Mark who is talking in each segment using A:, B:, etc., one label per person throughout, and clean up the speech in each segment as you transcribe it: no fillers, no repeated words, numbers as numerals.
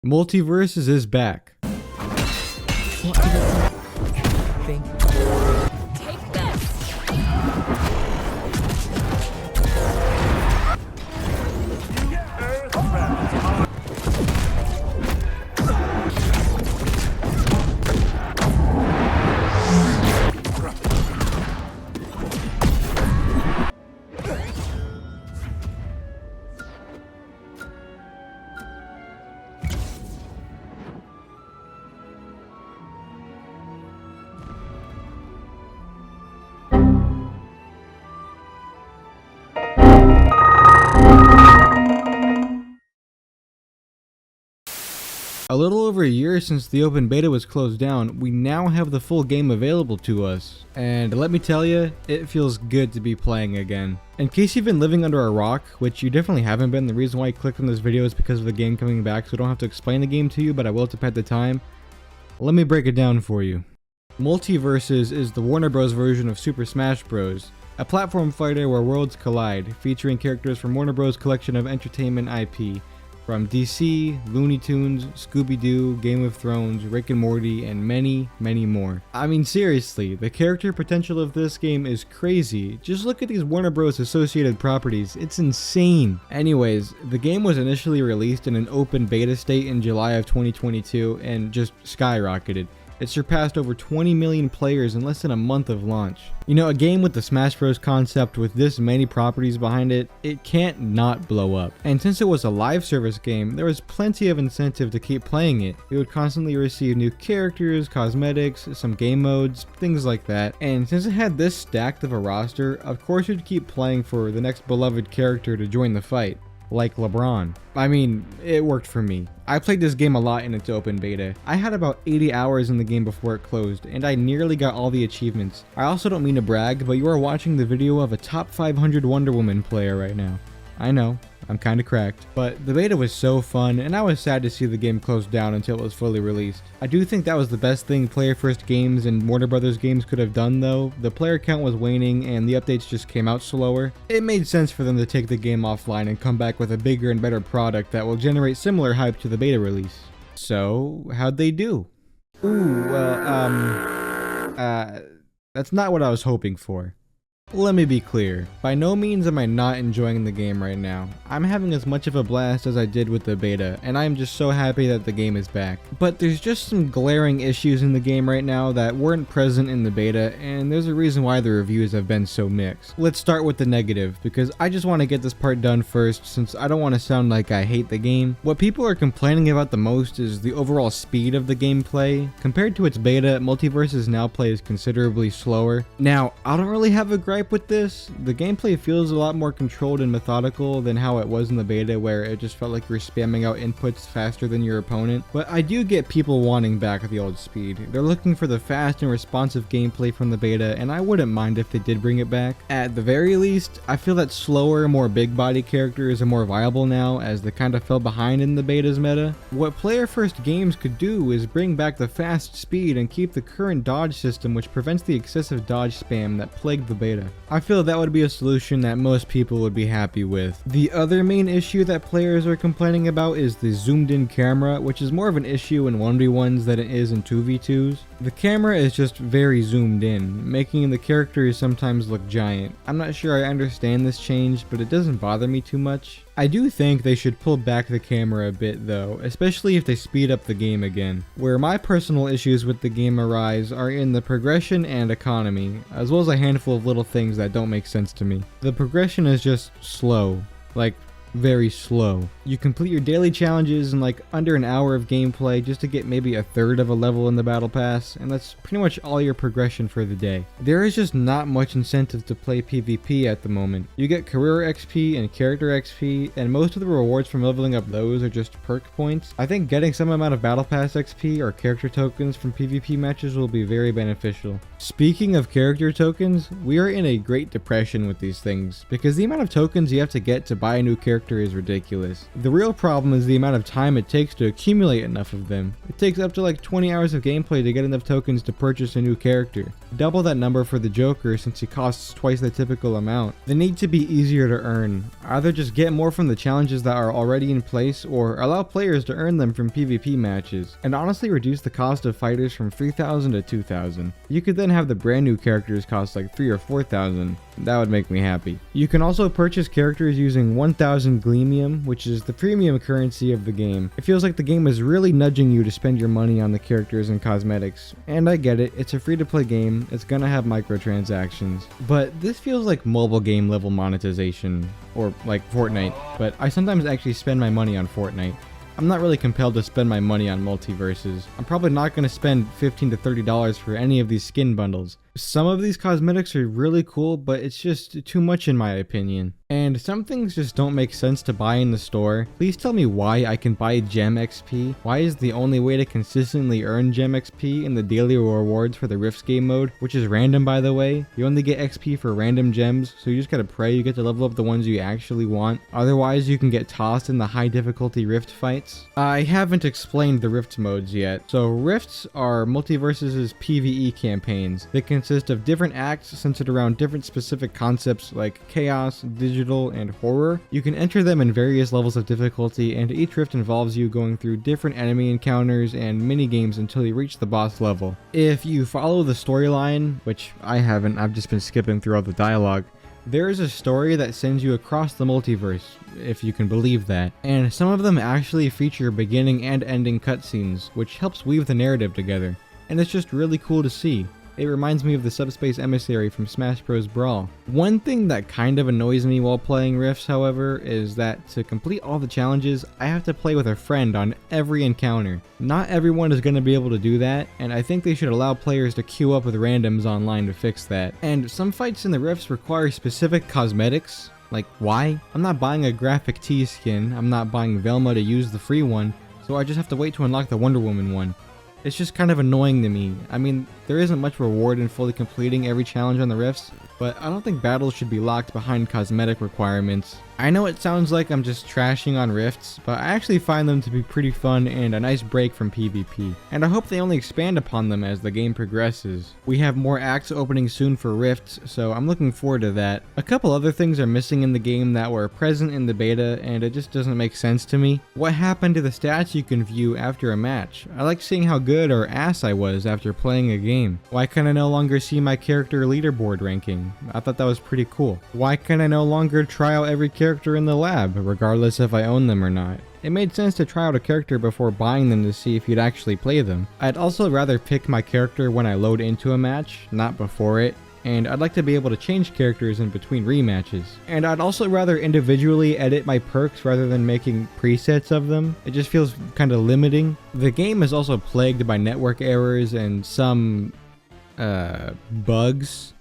A: MultiVersus is back.
B: What do you think?
C: Take this!
A: A little over a year since the open beta was closed down, we now have the full game available to us. And let me tell you, it feels good to be playing again. In case you've been living under a rock, which you definitely haven't been, the reason why I clicked on this video is because of the game coming back, so I don't have to explain the game to you, but I will at the time. Let me break it down for you. MultiVersus is the Warner Bros. Version of Super Smash Bros., a platform fighter where worlds collide, featuring characters from Warner Bros. Collection of entertainment IP. From DC, Looney Tunes, Scooby-Doo, Game of Thrones, Rick and Morty, and many, many more. I mean, seriously, the character potential of this game is crazy. Just look at these Warner Bros. Associated properties, it's insane. Anyways, the game was initially released in an open beta state in July of 2022 and just skyrocketed. It surpassed over 20 million players in less than a month of launch. You know, a game with the Smash Bros. Concept with this many properties behind it, it can't not blow up. And since it was a live service game, there was plenty of incentive to keep playing it. You would constantly receive new characters, cosmetics, some game modes, things like that. And since it had this stacked of a roster, of course you'd keep playing for the next beloved character to join the fight. Like LeBron. I mean, it worked for me. I played this game a lot in its open beta. I had about 80 hours in the game before it closed, and I nearly got all the achievements. I also don't mean to brag, but you are watching the video of a top 500 Wonder Woman player right now. I know, I'm kinda cracked. But the beta was so fun, and I was sad to see the game close down until it was fully released. I do think that was the best thing Player First Games and Warner Brothers games could have done though. The player count was waning and the updates just came out slower. It made sense for them to take the game offline and come back with a bigger and better product that will generate similar hype to the beta release. So, how'd they do? Ooh, well, that's not what I was hoping for. Let me be clear, by no means am I not enjoying the game right now. I'm having as much of a blast as I did with the beta, and I'm just so happy that the game is back. But there's just some glaring issues in the game right now that weren't present in the beta, and there's a reason why the reviews have been so mixed. Let's start with the negative, because I just want to get this part done first since I don't want to sound like I hate the game. What people are complaining about the most is the overall speed of the gameplay. Compared to its beta, MultiVersus now plays considerably slower. Now, I don't really have a gripe with this. The gameplay feels a lot more controlled and methodical than how it was in the beta, where it just felt like you're spamming out inputs faster than your opponent. But I do get people wanting back the old speed. They're looking for the fast and responsive gameplay from the beta, and I wouldn't mind if they did bring it back. At the very least, I feel that slower, more big body characters are more viable now, as they kind of fell behind in the beta's meta. What Player First Games could do is bring back the fast speed and keep the current dodge system, which prevents the excessive dodge spam that plagued the beta. I feel that would be a solution that most people would be happy with. The other main issue that players are complaining about is the zoomed in camera, which is more of an issue in 1v1s than it is in 2v2s. The camera is just very zoomed in, making the characters sometimes look giant. I'm not sure I understand this change, but it doesn't bother me too much. I do think they should pull back the camera a bit though, especially if they speed up the game again. Where my personal issues with the game arise are in the progression and economy, as well as a handful of little things that don't make sense to me. The progression is just slow, like very slow. You complete your daily challenges in like under an hour of gameplay just to get maybe a third of a level in the battle pass, and that's pretty much all your progression for the day. There is just not much incentive to play PvP at the moment. You get career XP and character XP, and most of the rewards from leveling up those are just perk points. I think getting some amount of battle pass XP or character tokens from PvP matches will be very beneficial. Speaking of character tokens, we are in a great depression with these things, because the amount of tokens you have to get to buy a new character is ridiculous. The real problem is the amount of time it takes to accumulate enough of them. It takes up to like 20 hours of gameplay to get enough tokens to purchase a new character. Double that number for the Joker since he costs twice the typical amount. They need to be easier to earn. Either just get more from the challenges that are already in place or allow players to earn them from PvP matches. And honestly reduce the cost of fighters from 3,000 to 2,000. You could then have the brand new characters cost like 3,000 or 4,000. That would make me happy. You can also purchase characters using 1,000 Gleamium, which is the premium currency of the game. It feels like the game is really nudging you to spend your money on the characters and cosmetics. And I get it, it's a free-to-play game, it's gonna have microtransactions. But this feels like mobile game level monetization, or like Fortnite. But I sometimes actually spend my money on Fortnite. I'm not really compelled to spend my money on multiverses. I'm probably not going to spend $15 to $30 for any of these skin bundles. Some of these cosmetics are really cool, but it's just too much in my opinion. And some things just don't make sense to buy in the store. Please tell me why I can buy Gem XP. Why is the only way to consistently earn Gem XP in the daily rewards for the Rifts game mode, which is random by the way. You only get XP for random gems, so you just gotta pray you get to level up the ones you actually want. Otherwise you can get tossed in the high difficulty Rift fights. I haven't explained the Rift modes yet. So Rifts are MultiVersus PVE campaigns. They consist of different acts centered around different specific concepts like chaos, digital, and horror. You can enter them in various levels of difficulty, and each rift involves you going through different enemy encounters and mini games until you reach the boss level. If you follow the storyline, which I haven't, I've just been skipping through all the dialogue, there is a story that sends you across the multiverse, if you can believe that. And some of them actually feature beginning and ending cutscenes, which helps weave the narrative together. And it's just really cool to see. It reminds me of the Subspace Emissary from Smash Bros. Brawl. One thing that kind of annoys me while playing Rifts, however, is that to complete all the challenges, I have to play with a friend on every encounter. Not everyone is going to be able to do that, and I think they should allow players to queue up with randoms online to fix that. And some fights in the Rifts require specific cosmetics. Like, why? I'm not buying a graphic tee skin, I'm not buying Velma to use the free one, so I just have to wait to unlock the Wonder Woman one. It's just kind of annoying to me. I mean, there isn't much reward in fully completing every challenge on the Rifts, but I don't think battles should be locked behind cosmetic requirements. I know it sounds like I'm just trashing on Rifts, but I actually find them to be pretty fun and a nice break from PvP. And I hope they only expand upon them as the game progresses. We have more acts opening soon for Rifts, so I'm looking forward to that. A couple other things are missing in the game that were present in the beta, and it just doesn't make sense to me. What happened to the stats you can view after a match? I like seeing how good or ass I was after playing a game. Why can I no longer see my character leaderboard ranking? I thought that was pretty cool. Why can I no longer try out every character in the lab, regardless if I own them or not? It made sense to try out a character before buying them to see if you'd actually play them. I'd also rather pick my character when I load into a match, not before it. And I'd like to be able to change characters in between rematches. And I'd also rather individually edit my perks rather than making presets of them. It just feels kind of limiting. The game is also plagued by network errors and some bugs.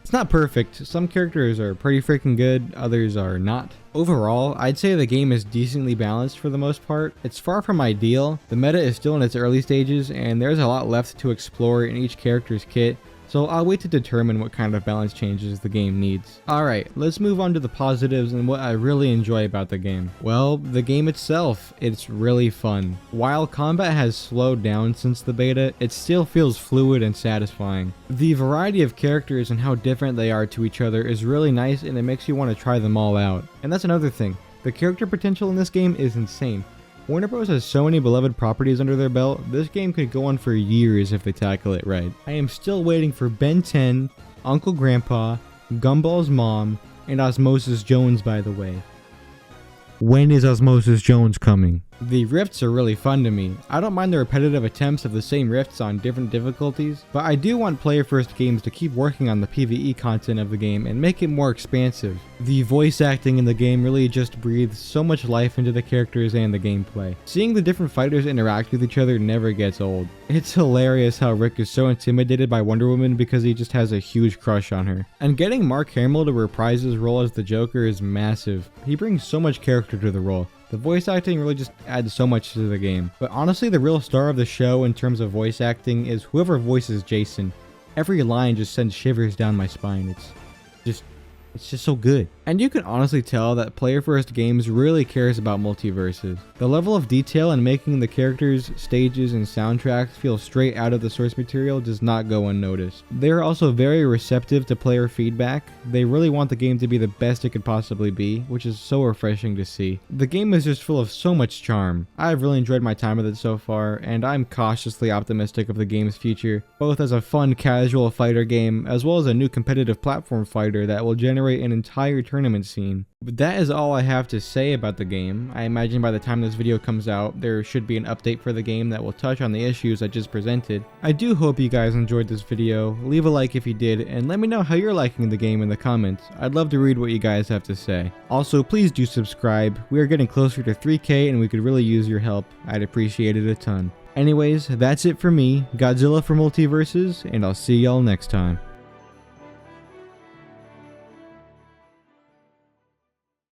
A: It's not perfect. Some characters are pretty freaking good, others are not. Overall, I'd say the game is decently balanced for the most part. It's far from ideal. The meta is still in its early stages, and there's a lot left to explore in each character's kit. So I'll wait to determine what kind of balance changes the game needs. Alright, let's move on to the positives and what I really enjoy about the game. Well, the game itself, it's really fun. While combat has slowed down since the beta, it still feels fluid and satisfying. The variety of characters and how different they are to each other is really nice, and it makes you want to try them all out. And that's another thing. The character potential in this game is insane. Warner Bros. Has so many beloved properties under their belt, this game could go on for years if they tackle it right. I am still waiting for Ben 10, Uncle Grandpa, Gumball's mom, and Osmosis Jones, by the way. When is Osmosis Jones coming? The rifts are really fun to me. I don't mind the repetitive attempts of the same rifts on different difficulties, but I do want player-first games to keep working on the PvE content of the game and make it more expansive. The voice acting in the game really just breathes so much life into the characters and the gameplay. Seeing the different fighters interact with each other never gets old. It's hilarious how Rick is so intimidated by Wonder Woman because he just has a huge crush on her. And getting Mark Hamill to reprise his role as the Joker is massive. He brings so much character to the role. The voice acting really just adds so much to the game. But honestly, the real star of the show in terms of voice acting is whoever voices Jason. Every line just sends shivers down my spine. It's just so good. And you can honestly tell that Player First Games really cares about multiverses. The level of detail in making the characters, stages, and soundtracks feel straight out of the source material does not go unnoticed. They are also very receptive to player feedback. They really want the game to be the best it could possibly be, which is so refreshing to see. The game is just full of so much charm. I've really enjoyed my time with it so far, and I'm cautiously optimistic of the game's future, both as a fun casual fighter game, as well as a new competitive platform fighter that will generate an entire tournament scene. But that is all I have to say about the game. I imagine by the time this video comes out, there should be an update for the game that will touch on the issues I just presented. I do hope you guys enjoyed this video. Leave a like if you did, and let me know how you're liking the game in the comments. I'd love to read what you guys have to say. Also, please do subscribe. We are getting closer to 3K and we could really use your help. I'd appreciate it a ton. Anyways, that's it for me, Godzilla for Multiverses, and I'll see y'all next time.